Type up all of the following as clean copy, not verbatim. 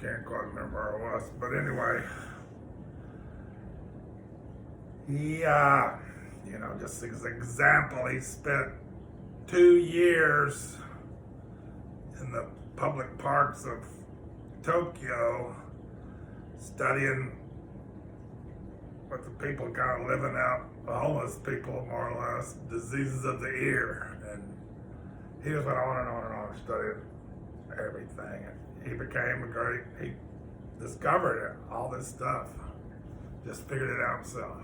can't quite remember where it was, but anyway, he, just as an example, he spent 2 years in the public parks of Tokyo studying what the people kind of living out, the homeless people more or less, diseases of the ear. And he just went on and on and on studying everything. And he became he discovered it, all this stuff, just figured it out himself.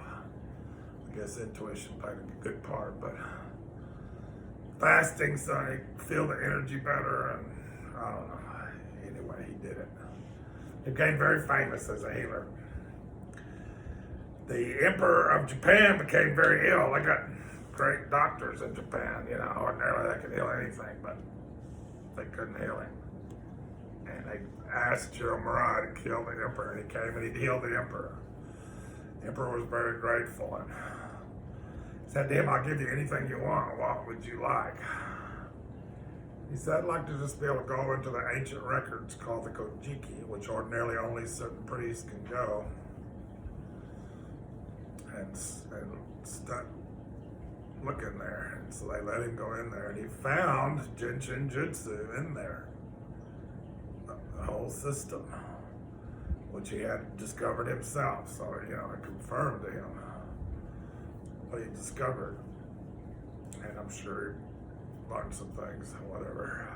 I guess intuition played a good part, but fasting so he feel the energy better, and I don't know. Anyway, he did it. He became very famous as a healer. The Emperor of Japan became very ill. They got great doctors in Japan, ordinarily they could heal anything, but they couldn't heal him. And they asked Jiro to kill the Emperor, and he came and he healed the Emperor. The Emperor was very grateful and said to him, I'll give you anything you want. What would you like? He said, I'd like to just be able to go into the ancient records called the Kojiki, which ordinarily only certain priests can go, and start looking there. And so they let him go in there, and he found shin jyutsu in there, the whole system, which he had discovered himself. So, it confirmed to him what he discovered. And I'm sure he learned some things, whatever.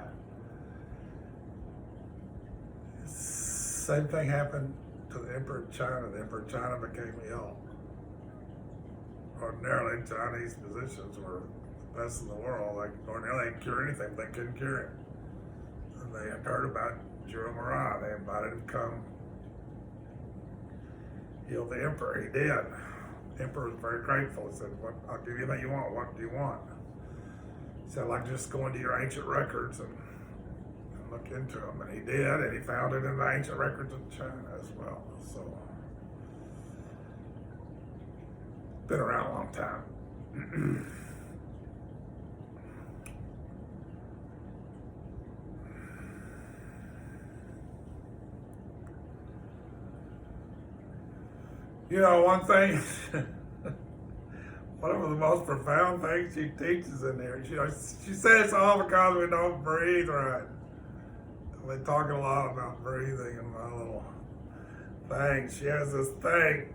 Same thing happened to the Emperor of China. The Emperor of China became ill. Ordinarily, Chinese physicians were the best in the world. Like, ordinarily, they could cure anything, but they couldn't cure it. And they had heard about Jiro. They invited him to come heal the Emperor. He did. The Emperor was very grateful. He said, I'll give you anything you want. What do you want? He said, I'd like to just go into your ancient records and look into them. And he did, and he found it in the ancient records of China as well. So, been around a long time. One thing, one of the most profound things she teaches in there, she says it's all because we don't breathe right. They talk a lot about breathing in my little thing. She has this thing,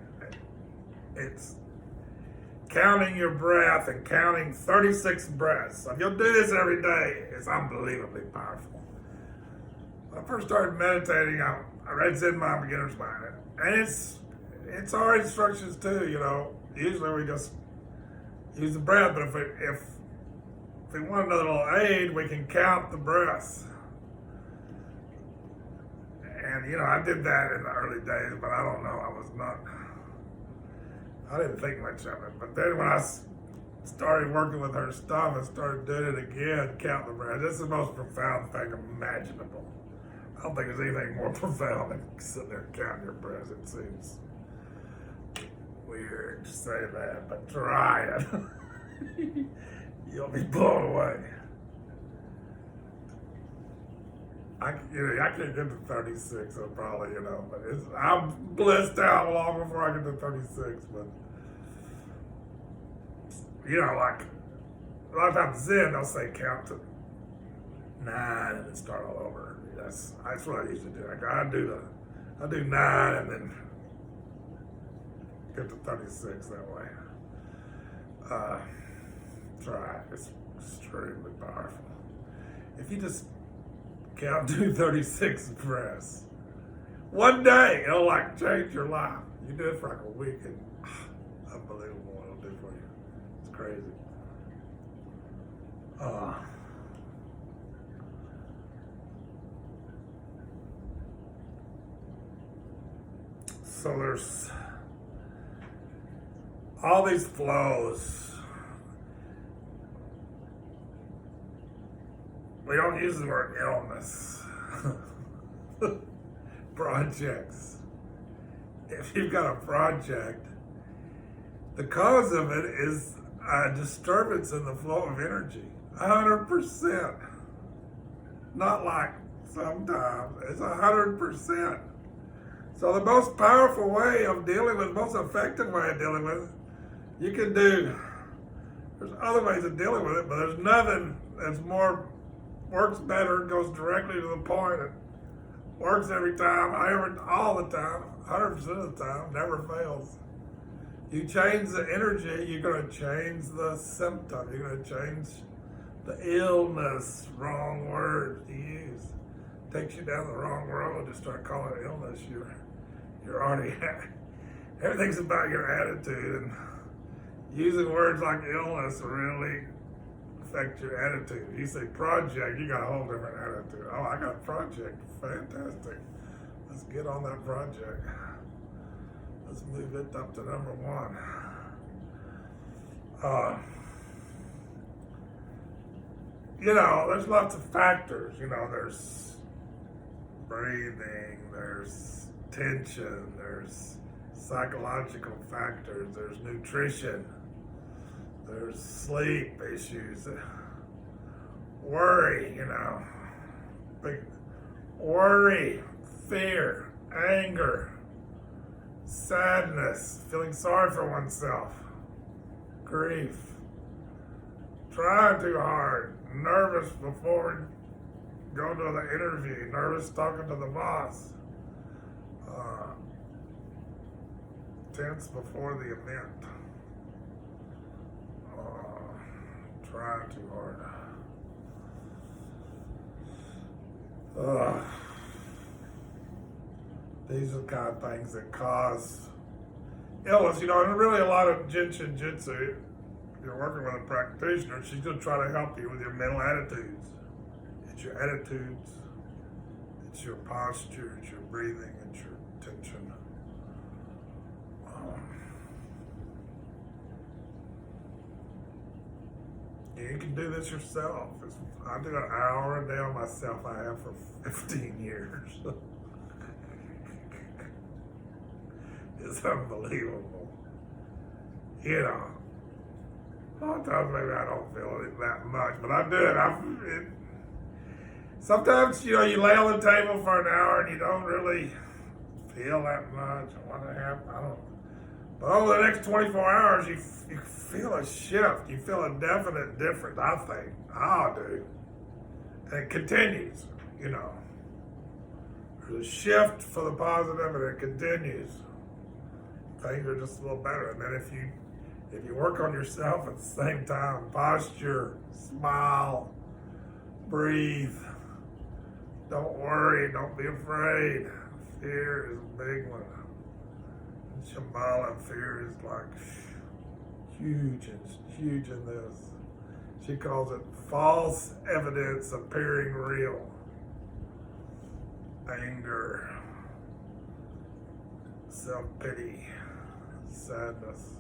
it's counting your breath and counting 36 breaths. So if you'll do this every day, it's unbelievably powerful. When I first started meditating, I read Zen Mind Beginner's Mind, and it's our instructions too, Usually we just use the breath, but if we want another little aid, we can count the breaths. And I did that in the early days, but I don't know, I didn't think much of it. But then when I started working with her stuff and started doing it again, counting the breath, this is the most profound thing imaginable. I don't think there's anything more profound than sitting there counting your breath. It seems weird to say that, but try it. You'll be blown away. I can't get to 36, so probably, but I'm blissed out long before I get to 36, but, like, a lot of times Zen, they'll say count to 9 and then start all over. That's what I used to do. I do 9 and then get to 36 that way. Try it. It's extremely powerful. If you just count to 36 breaths, one day it'll change your life. You do it for a week and unbelievable what it'll do for you. It's crazy. So there's all these flows. We don't use the word illness. Projects. If you've got a project, the cause of it is a disturbance in the flow of energy. 100%. Not like sometimes. It's 100%. So the most powerful way of dealing with, most effective way of dealing with it, you can do, there's other ways of dealing with it, but there's nothing that's more, works better, goes directly to the point, it works every time, all the time, 100% of the time, never fails. You change the energy, you're going to change the symptom, you're going to change the illness, wrong word to use. Takes you down the wrong road to start calling it illness. You're already, everything's about your attitude, and using words like illness really affect your attitude. If you say project, you got a whole different attitude. Oh, I got a project, fantastic. Let's get on that project. Let's move it up to number one. There's lots of factors. There's breathing, there's tension, there's psychological factors, there's nutrition, there's sleep issues, worry, big worry, fear, anger, sadness, feeling sorry for oneself, grief, trying too hard, nervous before going to the interview, nervous talking to the boss, tense before the event, trying too hard. These are the kind of things that cause illness. And really a lot of jyutsu, you're working with a practitioner, she's going to try to help you with your mental attitudes. It's your attitudes, it's your posture, it's your breathing, it's your tension. You can do this yourself. I do an hour a day on myself. I have for 15 years. It's unbelievable. A lot of times maybe I don't feel it that much, but I do it. Sometimes, you lay on the table for an hour and you don't really feel that much. What happened? I don't know. But over the next 24 hours, you feel a shift. You feel a definite difference, I think. I do. And it continues, There's a shift for the positive and it continues. Things are just a little better. And then if you work on yourself at the same time, posture, smile, breathe, don't worry, don't be afraid. Fear is a big one. Shambhala, fear is like huge in this. She calls it false evidence appearing real. Anger, self-pity, sadness,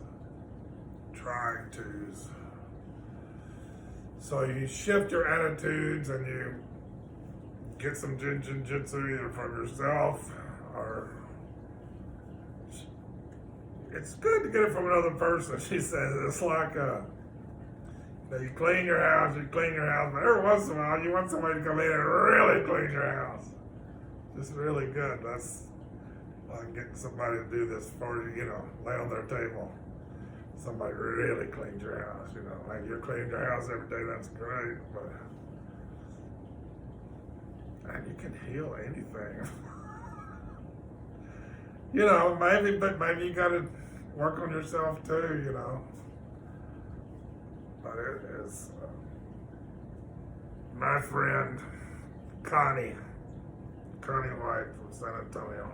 trying to's. So you shift your attitudes and you get some jyutsu either from yourself or it's good to get it from another person. She says it's like you clean your house, but every once in a while you want somebody to come in and really clean your house. Just really good. That's like getting somebody to do this for you, lay on their table. Somebody really cleans your house, like you're cleaning your house every day, that's great, but man, you can heal anything. Maybe you gotta work on yourself too, But it is my friend Connie White from San Antonio.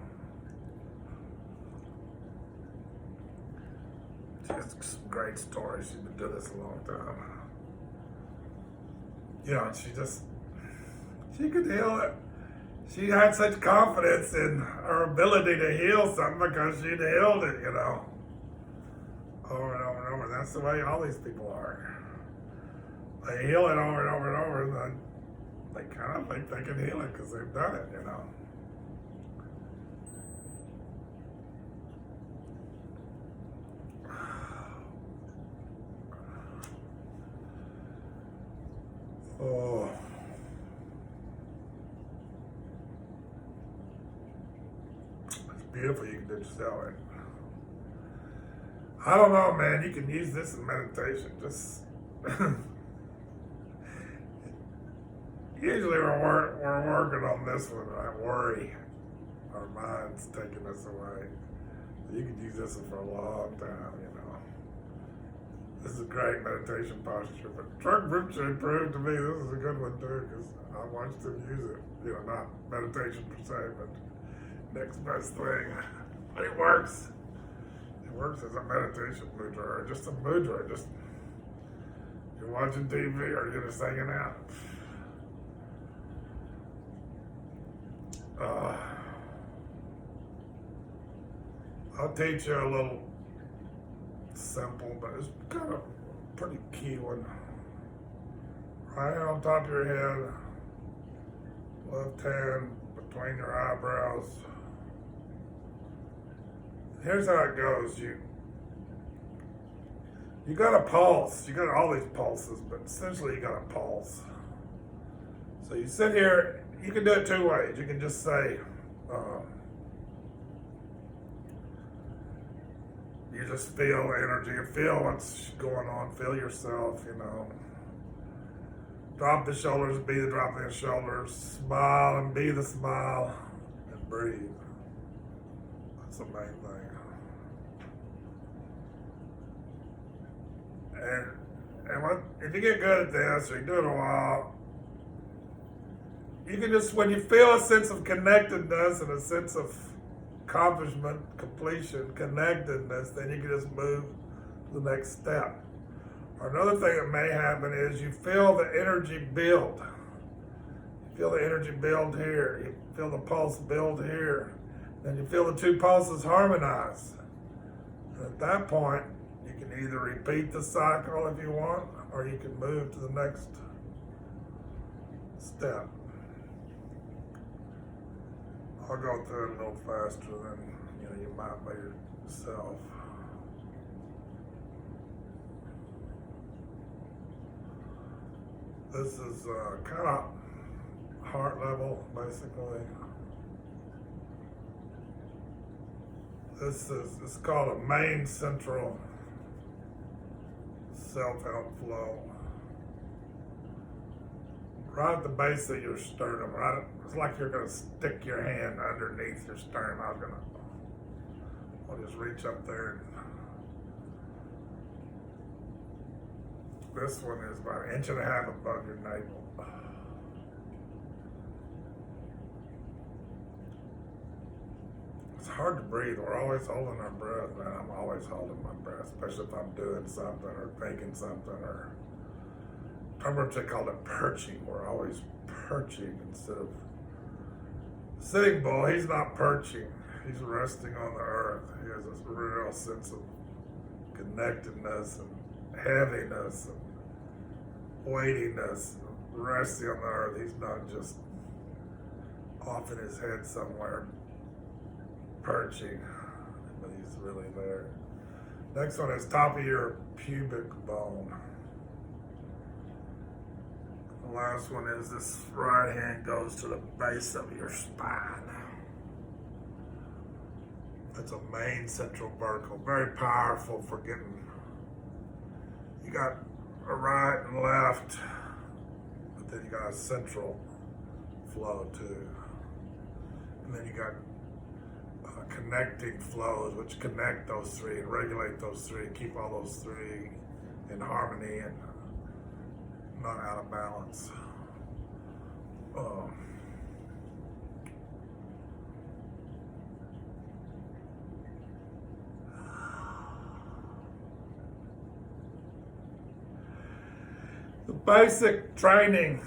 She has some great stories. She's been doing this a long time. She could heal it. She had such confidence in her ability to heal something because she'd healed it, over and over and over. That's the way all these people are. They heal it over and over and over, and then they kind of think they can heal it because they've done it, Oh. beautiful you can do yourself. And I don't know, man. You can use this in meditation. Just usually we're working on this one. I worry our mind's taking us away. You could use this one for a long time, you know. This is a great meditation posture, but Truck Rinpoche proved to me this is a good one too, because I watched him use it. You know, not meditation per se, but next best thing. But it works. It works as a meditation mudra, or just a mudra. Just you're watching TV or you're just hanging out. I'll teach you a little simple, but it's kind of a pretty key one. Right hand on top of your head, left hand between your eyebrows. Here's how it goes. You got a pulse. You got all these pulses, but essentially you got a pulse. So you sit here. You can do it two ways. You can just say, you just feel energy, you feel what's going on, feel yourself, you know. Drop the shoulders, be the drop in the shoulders, smile and be the smile, and breathe. That's the main thing. And if you get good at this, or you do it a while, you can just, when you feel a sense of connectedness and a sense of accomplishment, completion, connectedness, then you can just move to the next step. Or another thing that may happen is you feel the energy build. You feel the energy build here. You feel the pulse build here. Then you feel the two pulses harmonize. And at that point, you can either repeat the cycle if you want, or you can move to the next step. I'll go through it a little faster than you might by yourself. This is kind of heart level, basically. It's called a main central self-help flow. Right at the base of your sternum, right? It's like you're gonna stick your hand underneath your sternum. I'll just reach up there. This one is about 1.5 inches above your navel. It's hard to breathe. We're always holding our breath, man. I'm always holding my breath, especially if I'm doing something or thinking something or. I remember they called it perching. We're always perching instead of Sitting Bull. He's not perching. He's resting on the earth. He has this real sense of connectedness and heaviness and weightiness, resting on the earth. He's not just off in his head somewhere perching, but he's really there. Next one is top of your pubic bone. The last one is this right hand goes to the base of your spine. That's a main central vertical, very powerful for getting, you got a right and left, but then you got a central flow too. And then you got connecting flows, which connect those three and regulate those three, keep all those three in harmony and not out of balance. The basic training